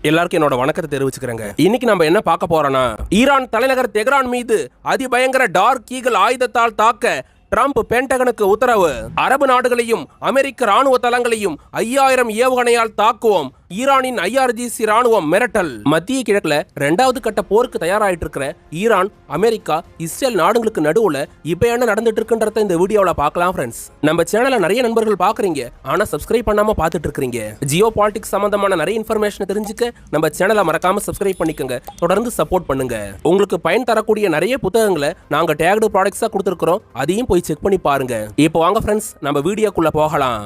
எல்லாருக்கும் என்னோட வணக்கத்தை தெரிவிச்சுக்கிறேங்க. இன்னைக்கு நம்ம என்ன பார்க்க போறோம்னா, ஈரான் தலைநகர் தெஹ்ரான் மீது அதிபயங்கர டார்க் ஈகிள் ஆயுதத்தால் தாக்க ட்ரம்ப் பென்டகனுக்கு உத்தரவு. அரபு நாடுகளையும் அமெரிக்க ராணுவ தளங்களையும் 5000 ஏவுகணையால் தாக்குவோம். ஈரானின் IRGC ராணுவம் மிரட்டல். மத்திய கிழக்குல 2வது கட்ட போருக்கு தயாராயிட்டு இருக்கிற ஈரான், அமெரிக்கா, இஸ்ரேல் நாடுகளுக்கு நடுவுல இப்ப என்ன நடந்துட்டு இருக்குன்றத இந்த வீடியோல பார்க்கலாம் ஃப்ரெண்ட்ஸ். நம்ம சேனலை நிறைய நண்பர்கள் பாக்குறீங்க, ஆனா சப்ஸ்கிரைப் பண்ணாம பார்த்துட்டு இருக்கீங்க. ஜியோ பாலிடிக்ஸ் சம்பந்தமான நிறைய இன்ஃபர்மேஷன் தெரிஞ்சுக்க நம்ம சேனலை மறக்காம சப்ஸ்கிரைப் பண்ணிக்கோங்க. தொடர்ந்து சப்போர்ட் பண்ணுங்க. உங்களுக்கு பயன் தரக்கூடிய நிறைய புத்தகங்களை நாங்க டேக்டு ப்ராடக்ட்ஸா கொடுத்துருக்கிறோம், அதையும் போய் செக் பண்ணி பாருங்க. இப்போ வாங்க ஃப்ரெண்ட்ஸ், நம்ம வீடியோக்குள்ள போகலாம்.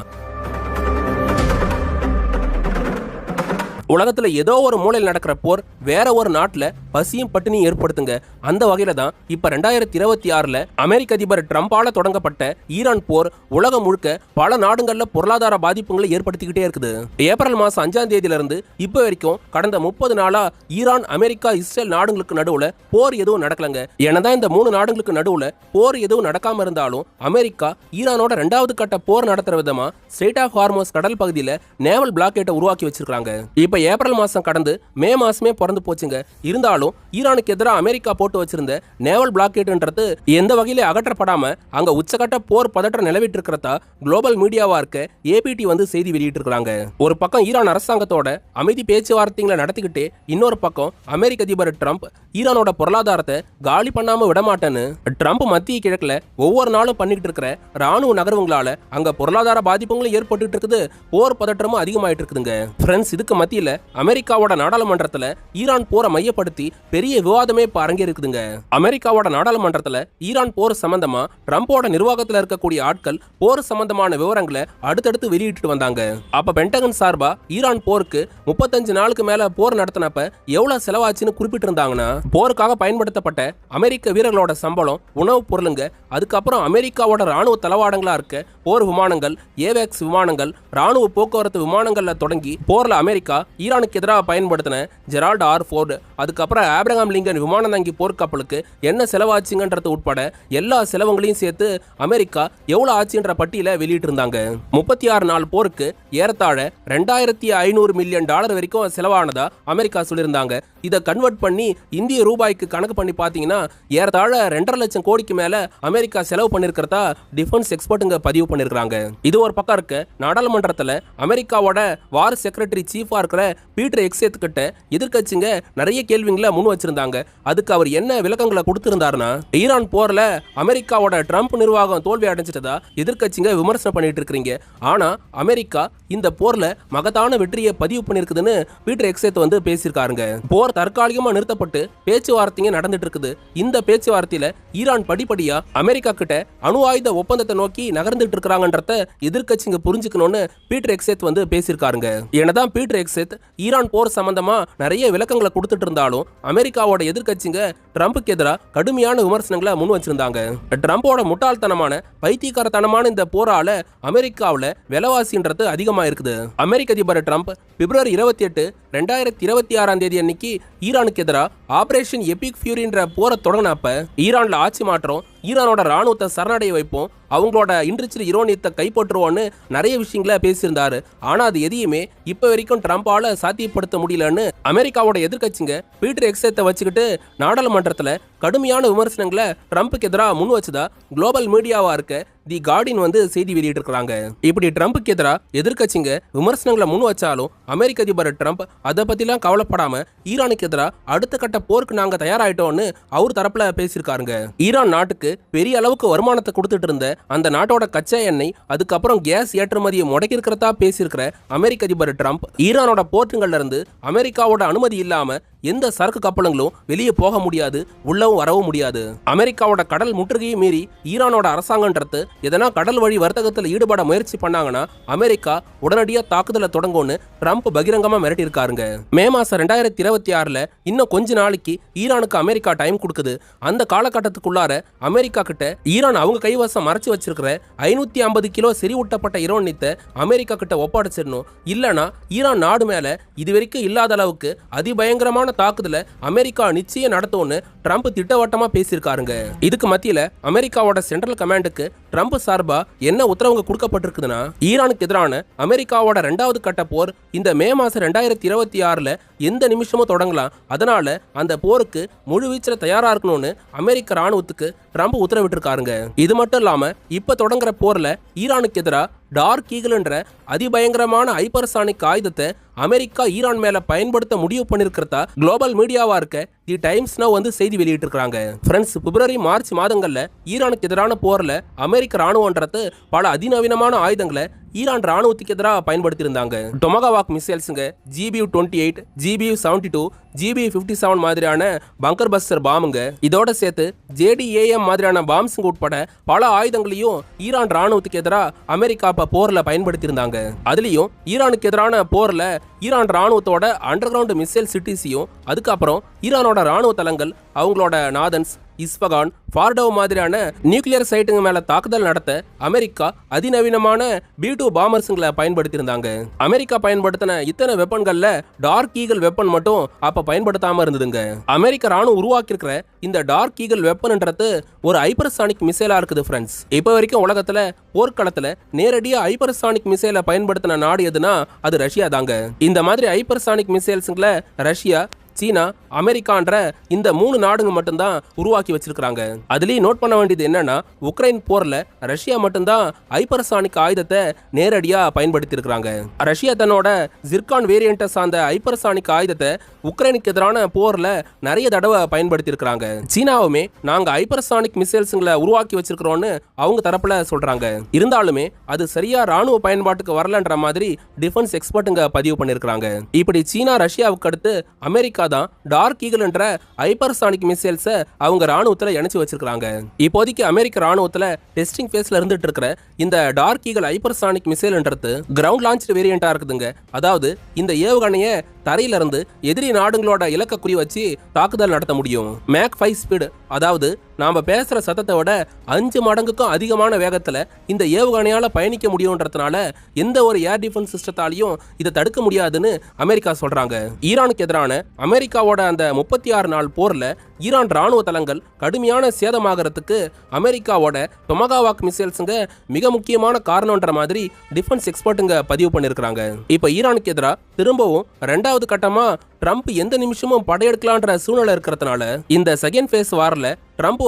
உலகத்துல ஏதோ ஒரு மூலையில் நடக்கிற போர் வேற ஒரு நாட்டுல பசியும் பட்டினியும் ஏற்படுத்துங்க. அந்த வகையில தான் இப்ப 2026ல அமெரிக்க அதிபர் ட்ரம்பால தொடங்கப்பட்ட ஈரான் போர் உலகம் முழுக்க பல நாடுகள்ல பொருளாதார பாதிப்புகளை ஏற்படுத்திக்கிட்டே இருக்குது. ஏப்ரல் மாசம் 5ஆம் தேதியில இருந்து இப்ப வரைக்கும் கடந்த 30 நாளா ஈரான், அமெரிக்கா, இஸ்ரேல் நாடுகளுக்கு நடுவுல போர் எதுவும் நடக்கலங்க. என்னதான் இந்த 3 நாடுகளுக்கு நடுவுல போர் எதுவும் நடக்காம இருந்தாலும் அமெரிக்கா ஈரானோட 2வது கட்ட போர் நடத்துற விதமா ஸ்ட்ரெய்ட் ஆஃப் ஹார்மோஸ் கடல் பகுதியில நேவல் பிளாக்கேட்டை உருவாக்கி வச்சிருக்காங்க. இப்ப ஏப்ரல் மாசம் கடந்து மே மாசமே பிறந்து போச்சுங்க. இருந்தாலும் ஈரானுக்கு எதிராக அமெரிக்கா போட்டு வச்சிருந்த நேவல் பிளாக்கேட்ன்றது எந்த வகையில அகற்றப்படாம அங்க உச்சகட்ட போர் பதற்றம் நிலவிட்டு இருக்கிறதா குளோபல் மீடியாவா இருக்க APT வந்து செய்தி வெளியிட்டு இருக்காங்க. ஒரு பக்கம் ஈரான் அரசாங்கத்தோட அமைதி பேச்சுவார்த்தைகளை நடத்திக்கிட்டே இன்னொரு பக்கம் அமெரிக்க அதிபர் ட்ரம்ப் ஈரானோட பொருளாதாரத்தை காலி பண்ணாம விடமாட்டேன்னு ட்ரம்ப் மத்திய கிழக்குல ஒவ்வொரு நாளும் பண்ணிட்டு இருக்கிற ராணுவ நகர்வுகளால அங்க பொருளாதார பாதிப்புகளும் ஏற்பட்டு இருக்குது, போர் பதற்றமும் அதிகமாயிட்டு இருக்குதுங்க. ஃப்ரெண்ட்ஸ், இதுக்கு மத்தியில அமெரிக்காவோட நாடாளுமன்றத்துல ஈரான் போரை மையப்படுத்தி பெரிய விவாதமே இப்ப அரங்கேறிக்குதுங்க. அமெரிக்காவோட நாடாளுமன்றத்துல ஈரான் போர் சம்பந்தமா ட்ரம்போட நிர்வாகத்துல இருக்கக்கூடிய ஆட்கள் போர் சம்பந்தமான விவரங்களை அடுத்தடுத்து வெளியிட்டு வந்தாங்க. அப்ப பென்டகன் சார்பா ஈரான் போருக்கு 35 நாளுக்கு மேல போர் நடத்தினப்ப எவ்வளவு செலவாச்சுன்னு குறிப்பிட்டு இருந்தாங்கன்னா, போருக்காக பயன்படுத்தப்பட்ட அமெரிக்க வீரர்களோட சம்பளம், உணவுப் பொருளுங்க, அதுக்கப்புறம் அமெரிக்காவோட ராணுவ தளவாடங்களா இருக்க போர் விமானங்கள், ஏவேக்ஸ் விமானங்கள், ராணுவ போக்குவரத்து விமானங்கள்ல தொடங்கி போர்ல அமெரிக்கா ஈரானுக்கு எதிராக பயன்படுத்தின ஜெரால்ட் R. ஃபோர்டு, அதுக்கப்புறம் ஆப்ரஹாம் லிங்கன் விமான தாங்கி போர்க்கப்பலுக்கு என்ன செலவாச்சுங்கன்றது உட்பட எல்லா செலவுகளையும் சேர்த்து அமெரிக்கா எவ்வளவு ஆச்சுன்ற பட்டியலை வெளியிட்டு இருந்தாங்க. 36 நாள் போருக்கு ஏறத்தாழ $2500 மில்லியன் வரைக்கும் செலவானதா அமெரிக்கா சொல்லியிருந்தாங்க. இதை கன்வெர்ட் பண்ணி இந்திய ரூபாய்க்கு கணக்கு பண்ணி பார்த்தீங்கன்னா ஏறத்தாழ 2.5 லட்சம் கோடிக்கு மேல அமெரிக்கா செலவு பண்ணிருக்கிறதா டிஃபென்ஸ் எக்ஸ்பர்ட்டுங்க பதிவு பண்ணிருக்காங்க. இது ஒரு பக்கம் இருக்க, நாடாளுமன்றத்தில் அமெரிக்காவோட வார் செக்ரட்டரி சீஃபா இருக்கிற பீட்டர் எக்ஸேத் கிட்ட எதிர்க்கட்சிங்க நிறைய கேள்விகளை முன் வச்சிருந்தாங்க. அதுக்கு அவர் என்ன விளக்கங்களை கொடுத்திருந்தாருன்னா, ஈரான் போர்ல அமெரிக்காவோட ட்ரம்ப் நிர்வாகம் தோல்வி அடைஞ்சிட்டதா எதிர்க்கட்சிங்க விமர்சனம் பண்ணிட்டு இருக்கிறீங்க. ஆனா அமெரிக்கா இந்த போர்ல மகத்தான வெற்றியை பதிவு பண்ணிருக்குதுன்னு பீட்டர் எக்ஸேத் வந்து பேசியிருக்காருங்க. போர் தற்காலிகமா நிறுத்தப்பட்டு பேச்சுவார்த்தைங்க நடந்துட்டு இருக்குது. இந்த பேச்சுவார்த்தையில ஈரான் படிப்படியா அமெரிக்கா கிட்ட அணு ஆயுத ஒப்பந்தத்தை நோக்கி நகர்ந்துட்டு இருக்காங்கன்றத எதிர்க்கட்சிங்க புரிஞ்சுக்கணும்னு பீட்டர் எக்ஸேத் வந்து பேசியிருக்காருங்க. என்னதான் பீட்டர் எக்ஸேத் ஈரான் போர் சம்பந்தமா நிறைய விளக்கங்களை கொடுத்துட்டு இருந்தாலும் அமெரிக்காவோட எதிர்க்கட்சிங்க ட்ரம்புக்கு எதிராக கடுமையான விமர்சனங்களை முன் வச்சிருந்தாங்க. ட்ரம்போட முட்டாள்தனமான பைத்தியக்காரத்தனமான இந்த போரால அமெரிக்காவில் விலைவாசின்றது அதிகமா இருக்குது. அமெரிக்க அதிபர் ட்ரம்ப் பிப்ரவரி 28, 2026ஆம் தேதி அன்னைக்கு ஈரானுக்கு எதிராக ஆபரேஷன் எபிக் ஃபியூரின்ற போரை தொடங்கினப்ப ஈரான்ல ஆட்சி மாற்றம், ஈரானோட ராணுவத்தை சரணடைய வைப்போம், அவங்களோட இன்றிச்சில் யுரேனியத்தை கைப்பற்றுவோன்னு நிறைய விஷயங்களை பேசியிருந்தாரு. ஆனா அது எதையுமே இப்ப வரைக்கும் ட்ரம்பால சாத்தியப்படுத்த முடியலன்னு அமெரிக்காவோட எதிர்க்கட்சிங்க பீட்டர் எக்ஸேத்தை வச்சுக்கிட்டு நாடாளுமன்றத்துல கடுமையான விமர்சனங்களை ட்ரம்புக்கு எதிராக முன் வச்சுதா குளோபல் மீடியாவா இருக்க தி கார்டியன் வந்து செய்தி வெளியிட்டு இருக்காங்க. இப்படி ட்ரம்புக்கு எதிராக எதிர்க்கட்சிங்க விமர்சனங்களை முன் வச்சாலும் அமெரிக்க அதிபர் ட்ரம்ப் அதை பத்திலாம் கவலைப்படாம ஈரானுக்கு எதிராக அடுத்த கட்ட போருக்கு நாங்க தயாராயிட்டோம்னு அவர் தரப்புல பேசியிருக்காருங்க. ஈரான் நாட்டுக்கு பெரிய அளவுக்கு வருமானத்தை கொடுத்துட்டு இருந்த அந்த நாட்டோட கச்சா எண்ணெய், அதுக்கப்புறம் கேஸ் ஏற்றுமதியை முடக்கி இருக்கிறதா பேசியிருக்கிற அமெரிக்க அதிபர் ட்ரம்ப் ஈரானோட போர்ட்டுகள்ல இருந்து அமெரிக்காவோட அனுமதி இல்லாம எந்த சரக்கு கப்பலுங்களும் வெளியே போக முடியாது, உள்ளவும் வரவும் முடியாது. அமெரிக்காவோட கடல் முற்றுகையை மீறி ஈரானோட அரசாங்கன்றது எதனா கடல் வழி வர்த்தகத்தில் ஈடுபட முயற்சி பண்ணாங்கன்னா அமெரிக்கா உடனடியாக தாக்குதலை தொடங்கும்னு ட்ரம்ப் பகிரங்கமா மிரட்டி இருக்காருங்க. மே மாசம் 2026ல இன்னும் கொஞ்ச நாளைக்கு ஈரானுக்கு அமெரிக்கா டைம் கொடுக்குது. அந்த காலகட்டத்துக்குள்ளார அமெரிக்கா கிட்ட ஈரான் அவங்க கைவசம் மறைச்சு வச்சிருக்கிற 550 கிலோ செறிவூட்டப்பட்ட யுரேனியத்தை அமெரிக்கா கிட்ட ஒப்படைச்சிடணும். இல்லைன்னா ஈரான் நாடு மேல இதுவரைக்கும் இல்லாத அளவுக்கு அதிபயங்கரமான தாக்குதலை அமெரிக்கா நிச்சயம் நடத்தும்னு ட்ரம்ப் திட்டவட்டமா பேசியிருக்காருங்க. இதுக்கு மத்தியில அமெரிக்காவோட சென்ட்ரல் கமாண்டுக்கு ட்ரம்ப் சார்பா என்ன உத்தரவுங்க கொடுக்கப்பட்டிருக்குதுன்னா, ஈரானுக்கு எதிரான அமெரிக்காவோட 2வது கட்ட போர் இந்த மே மாசம் 2026 எந்த நிமிஷமும் தொடங்கலாம். அதனால அந்த போருக்கு முழுவீச்சில் தயாரா இருக்கணும்னு அமெரிக்க ராணுவத்துக்கு ட்ரம்ப் உத்தரவிட்டிருக்காருங்க. இது மட்டும் இல்லாம இப்ப தொடங்குற போர்ல ஈரானுக்கு எதிராக டார்க் ஈகிள் என்ற அதிபயங்கரமான ஹைப்பர்சானிக் ஆயுதத்தை அமெரிக்கா ஈரான் மேல பயன்படுத்த முடிவு பண்ணிருக்கிறதா குளோபல் மீடியாவா இருக்க தி டைம்ஸ் நவ் செய்தி வெளியிட்டு இருக்காங்க. ஃப்ரெண்ட்ஸ், பிப்ரவரி மார்ச் மாதங்கள்ல ஈரானுக்கு எதிரான போர்ல அமெரிக்க ராணுவன்றது பல அதிநவீனமான ஆயுதங்களை ஈரான் ராணுவத்துக்கு எதிராக பயன்படுத்தி இருந்தாங்க. டொமகாவாக் மிசைல்ஸுங்க, GBU-28, GBU-72, GBU-57 மாதிரியான பங்கர் பஸ்டர் பாம்புங்க, இதோட சேர்த்து JDAM மாதிரியான பாம்ஸுங்க உட்பட பல ஆயுதங்களையும் ஈரான் ராணுவத்துக்கு எதிராக அமெரிக்கா போர்ல பயன்படுத்தி இருந்தாங்க. அதுலயும் ஈரானுக்கு எதிரான போர்ல ஈரான் ராணுவத்தோட அண்டர் கிரவுண்ட் மிசைல் சிட்டிஸையும், அதுக்கப்புறம் ஈரானோட ராணுவ தளங்கள், அவங்களோட நாதன்ஸ், இஸ்பகான், ஃபார்டோ மாதிரியான நியூக்ளியர் சைட்டுங்க மேல தாக்குதல் நடத்த அமெரிக்கா அதிநவீனமான B-2 பாம்பர்ஸுங்களை பயன்படுத்தி இருந்தாங்க. அமெரிக்கா பயன்படுத்தின இத்தனை வெப்பன்கள்ல டார்க் ஈகிள் வெப்பன் மட்டும் அப்ப பயன்படுத்தாம இருந்ததுங்க. அமெரிக்க ராணுவம் உருவாக்கி இருக்கிற இந்த டார்க் ஈகிள் வெப்பன்ன்றது ஒரு ஹைப்பர்சானிக் மிசைலா இருக்குது. ஃப்ரெண்ட்ஸ், இப்போ வரைக்கும் உலகத்துல போர்க்களத்துல நேரடியா ஹைப்பர்சானிக் மிசைலை பயன்படுத்தின நாடு எதுனா அது ரஷ்யா தாங்க. இந்த மாதிரி ஹைப்பர்சானிக் மிசைல்ஸுங்களை ரஷ்யா, சீனா, அமெரிக்கான்ற இந்த 3 நாடுங்க மட்டும்தான் உருவாக்கி வச்சிருக்காங்க. அதுலயும் நோட் பண்ண வேண்டியது என்னன்னா, உக்ரைன் போர்ல ரஷ்யா மட்டும்தான் ஹைப்பர்சானிக் ஆயுதத்தை நேரடியா பயன்படுத்தி இருக்காங்க. ரஷ்யா தன்னோட ஜிர்கான் வேரியண்ட்டை சார்ந்த ஹைப்பர்சானிக் ஆயுதத்தை உக்ரைனுக்கு எதிரான போர்ல நிறைய தடவை பயன்படுத்தி இருக்காங்க. சீனாவுமே நாங்க ஹைப்பர்சானிக் மிசைல்ஸுங்களை உருவாக்கி வச்சிருக்கிறோம்னு அவங்க தரப்புல சொல்றாங்க. இருந்தாலுமே அது சரியா ராணுவ பயன்பாட்டுக்கு வரலன்ற மாதிரி டிஃபென்ஸ் எக்ஸ்பர்ட்டுங்க பதிவு பண்ணிருக்காங்க. இப்படி சீனா, ரஷ்யாவுக்கு அடுத்து அமெரிக்கா தான் டார்க் ஈகிள் என்ற ஹைப்பர்சானிக் மிசைல்ஸை அவங்க ராணுவத்தில் இணைச்சு வச்சிருக்காங்க. இப்போதைக்கு அமெரிக்க ராணுவத்தில் டெஸ்டிங் ஃபேஸ்ல இருந்துட்டு இருக்கிற இந்த டார்க் ஈகிள் ஹைப்பர்சானிக் மிசைல்ன்றது கிரவுண்ட் லான்ச் வேரியண்டா இருக்குதுங்க. அதாவது இந்த ஏவுகணையை தரையில இருந்து எதிரி நாடுகளோட இலக்க குறி வச்சு தாக்குதல் நடத்த முடியும். மேக் 5 ஸ்பீடு, அதாவது நாம பேசுற சத்தத்தை விட 5 மடங்குக்கும் அதிகமான வேகத்துல இந்த ஏவுகணையால பயணிக்க முடியும்ன்றதுனால எந்த ஒரு ஏர் டிஃபென்ஸ் சிஸ்டத்தாலையும் இதை தடுக்க முடியாதுன்னு அமெரிக்கா சொல்றாங்க. ஈரானுக்கு எதிரான அமெரிக்காவோட அந்த 36 நாள் போர்ல ஈரான் ராணுவ தளங்கள் கடுமையான சேதமாகறதுக்கு அமெரிக்காவோட டொமகாவாக் மிசைல்ஸுங்க மிக முக்கியமான காரணம்ன்ற மாதிரி டிஃபென்ஸ் எக்ஸ்பர்ட்டுங்க பதிவு பண்ணிருக்காங்க. இப்ப ஈரானுக்கு எதிராக திரும்பவும் 2வது கட்டமா ட்ரம்ப் எந்த நிமிஷமும் படையெடுக்கலான்ற சூழ்நிலை இருக்கிறதுனால இந்த செகண்ட் ஃபேஸ் வார்ல ட்ரம்ப்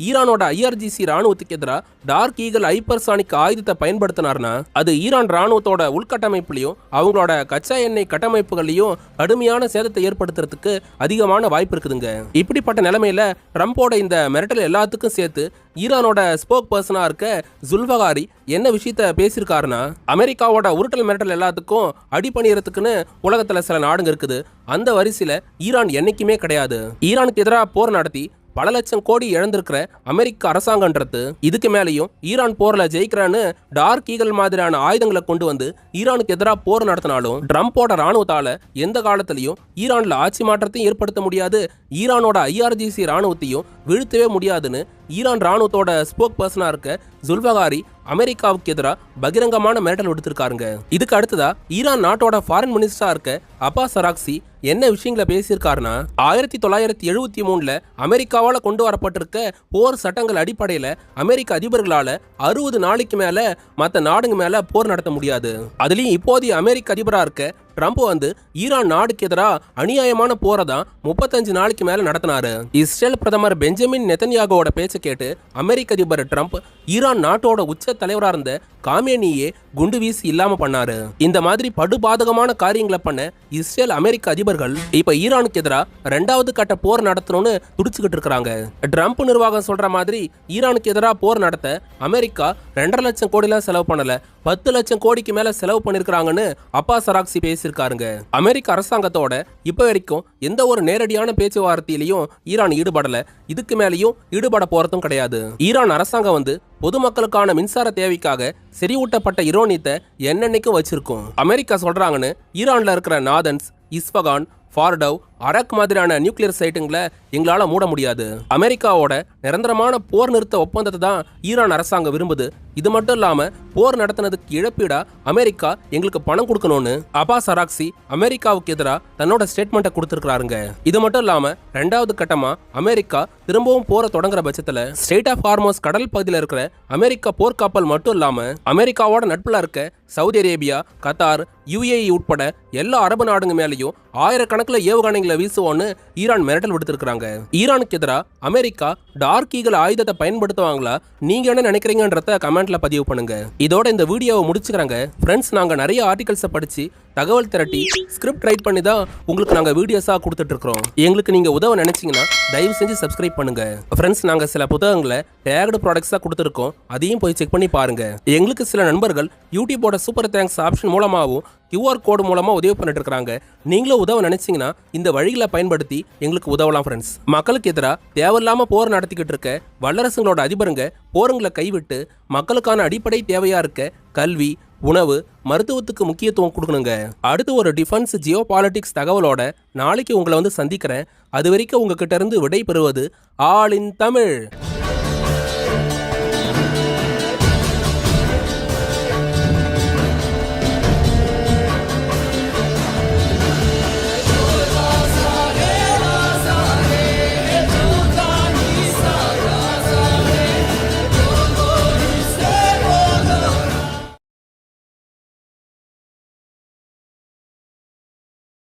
ஈரானோட IRGC ராணுவத்துக்கு எதிராக டார்க் ஈகிள் ஹைப்பர்சானிக் ஆயுதத்தை பயன்படுத்தினார்னா அது ஈரான் ராணுவத்தோட உள்கட்டமைப்புலையும் அவங்களோட கச்சா எண்ணெய் கட்டமைப்புகளையும் கடுமையான சேதத்தை ஏற்படுத்துறதுக்கு அதிகமான வாய்ப்பு இருக்குதுங்க. இப்படிப்பட்ட நிலைமையில ட்ரம்போட இந்த மிரட்டல் எல்லாத்துக்கும் சேர்த்து ஈரானோட ஸ்போக் பர்சனா இருக்க ஜுல்ஃபகாரி என்ன விஷயத்த பேசியிருக்காருன்னா, அமெரிக்காவோட உருட்டல் மிரட்டல் எல்லாத்துக்கும் அடிபணியறதுக்குன்னு உலகத்துல சில நாடுங்க இருக்குது. அந்த வரிசையில ஈரான் என்னைக்குமே கிடையாது. ஈரானுக்கு எதிராக போர் நடத்தி பல லட்சம் கோடி இழந்திருக்கிற அமெரிக்க அரசாங்கன்றது இதுக்கு மேலேயும் ஈரான் போர்ல ஜெயிக்கிறான்னு டார்க் ஈகிள் மாதிரியான ஆயுதங்களை கொண்டு வந்து ஈரானுக்கு எதிராக போர் நடத்தினாலும் ட்ரம்போட ராணுவத்தால எந்த காலத்திலையும் ஈரான்ல ஆட்சி மாற்றத்தையும் ஏற்படுத்த முடியாது, ஈரானோட IRGC ராணுவத்தையும் வீழ்த்தவே முடியாதுன்னு ஈரான் ராணுவத்தோட ஸ்போக் பர்சனா இருக்க ஜுல்ஃபகாரி அமெரிக்காவுக்கு எதிராக பகிரங்கமான மிரட்டல் விடுத்திருக்காருங்க. இதுக்கு அடுத்ததா ஈரான் நாட்டோட ஃபாரின் மினிஸ்டரா இருக்க அப்பாஸ் அராக்சி என்ன விஷயங்களை பேசியிருக்காருன்னா, 1973 அமெரிக்காவால கொண்டு வரப்பட்டிருக்க போர் சட்டங்கள் அடிப்படையில அமெரிக்க அதிபர்களால 60 நாளைக்கு மேல மற்ற நாடுங்க மேல போர் நடத்த முடியாது. அதுலயும் இப்போதைய அமெரிக்க அதிபரா இருக்க ட்ரம்ப் ஈரான் நாடுக்கு எதிராக அநியாயமான போரை தான் 35 நாளைக்கு மேல நடத்தினாரு. இஸ்ரேல் பிரதமர் பெஞ்சமின் நெதன்யாகுவோட பேச்சை கேட்டு அமெரிக்க அதிபர் ட்ரம்ப் ஈரான் நாட்டோட உச்ச தலைவராக இருந்த காமேனியே குண்டு வீசி இல்லாம பண்ணாரு. இந்த மாதிரி படுபாதகமான காரியங்களை பண்ண இஸ்ரேல் அமெரிக்க அதிபர்கள் இப்ப ஈரானுக்கு எதிராக 2வது கட்ட போர் நடத்தணும்னு துடிச்சுக்கிட்டு இருக்காங்க. ட்ரம்ப் நிர்வாகம் சொல்ற மாதிரி ஈரானுக்கு எதிராக போர் நடத்த அமெரிக்கா 2.5 லட்சம் கோடிலாம் செலவு பண்ணல, 10 லட்சம் கோடிக்கு மேல செலவு பண்ணிருக்காங்கன்னு அப்பாஸ் அராக்சி பேசியிருக்காருங்க. அமெரிக்க அரசாங்கத்தோட இப்ப வரைக்கும் எந்த ஒரு நேரடியான பேச்சுவார்த்தையிலையும் ஈரான் ஈடுபடல, இதுக்கு மேலேயும் ஈடுபட போறதும் கிடையாது. ஈரான் அரசாங்கம் பொதுமக்களுக்கான மின்சார தேவைக்காக செறிவூட்டப்பட்ட யுரேனியத்தை என்னென்னைக்கும் வச்சிருக்கும். அமெரிக்கா சொல்றாங்கன்னு ஈரான்ல இருக்கிற நாதன்ஸ், இஸ்பகான், ஃபார்டவ், அரக் மாதிரியான நியூக்ளியர் சைட்டுங்களை எங்களால மூட முடியாது. அமெரிக்காவோட நிரந்தரமான போர் நிறுத்த ஒப்பந்தத்தை தான் ஈரான் அரசாங்கம் விரும்புது. இது மட்டும் இல்லாம போர் நடத்தினதுக்கு இழப்பீடா அமெரிக்கா எங்களுக்கு பணம் கொடுக்கணும்னு அப்பாஸ் அராக்சி அமெரிக்காவுக்கு எதிராக தன்னோட ஸ்டேட்மெண்ட்டை கொடுத்திருக்காருங்க. இது மட்டும் இல்லாம ரெண்டாவது கட்டமா அமெரிக்கா திரும்பவும் போரை தொடங்குற பட்சத்துல ஸ்ட்ரெய்ட் ஆஃப் ஹார்மோஸ் கடல் பகுதியில் இருக்கிற அமெரிக்கா போர்க்கப்பல் மட்டும் இல்லாம அமெரிக்காவோட நட்புல இருக்க சவுதி அரேபியா, கத்தார், UAE உட்பட எல்லா அரபு நாடுங்க மேலேயும் ஆயிரக்கணக்கில் ஏவுகணைகளை வீசுவோன்னு ஈரான் மிரட்டல் விடுத்திருக்காங்க. ஈரானுக்கு எதிராக அமெரிக்கா டார்க் ஈகிள் ஆயுதத்தை பயன்படுத்துவாங்களா? நீங்க என்ன நினைக்கிறீங்கன்றத கமெண்ட்ல பதிவு பண்ணுங்க. இதோட இந்த வீடியோவை முடிச்சுக்கிறாங்க ஃப்ரெண்ட்ஸ். நாங்க நிறைய ஆர்டிகல்ஸை படிச்சு தகவல் திரட்டி ஸ்கிரிப்ட் ரைட் பண்ணி தான் உங்களுக்கு நாங்கள் வீடியோஸாக கொடுத்துட்டு இருக்கிறோம். எங்களுக்கு நீங்கள் உதவ நினைச்சீங்கன்னா தயவு செஞ்சு சப்ஸ்கிரைப் பண்ணுங்க ஃப்ரெண்ட்ஸ். நாங்கள் சில புத்தகங்களை டேக்டு ப்ராடக்ட்ஸாக கொடுத்துருக்கோம், அதையும் போய் செக் பண்ணி பாருங்க. எங்களுக்கு சில நண்பர்கள் யூடியூபோட சூப்பர் தேங்க்ஸ் ஆப்ஷன் மூலமாகவும் QR கோடு மூலமாக உதவி பண்ணிட்டு இருக்காங்க. நீங்களும் உதவ நினைச்சீங்கன்னா இந்த வழிகளை பயன்படுத்தி எங்களுக்கு உதவலாம் ஃப்ரெண்ட்ஸ். மக்களுக்கு எதிராக தேவையில்லாம போர் நடத்திக்கிட்டு இருக்க வல்லரசுங்களோட அதிபருங்க போருங்களை கைவிட்டு மக்களுக்கான அடிப்படை தேவையா இருக்க கல்வி, உணவு, மருத்துவத்துக்கு முக்கியத்துவம் கொடுக்கணுங்க. அடுத்து ஒரு டிஃபென்ஸ் ஜியோ பாலிட்டிக்ஸ் தகவலோட நாளைக்கு உங்களை வந்து சந்திக்கிறேன். அது வரைக்கும் உங்ககிட்ட இருந்து விடை பெறுவது ஆல் இன் தமிழ்.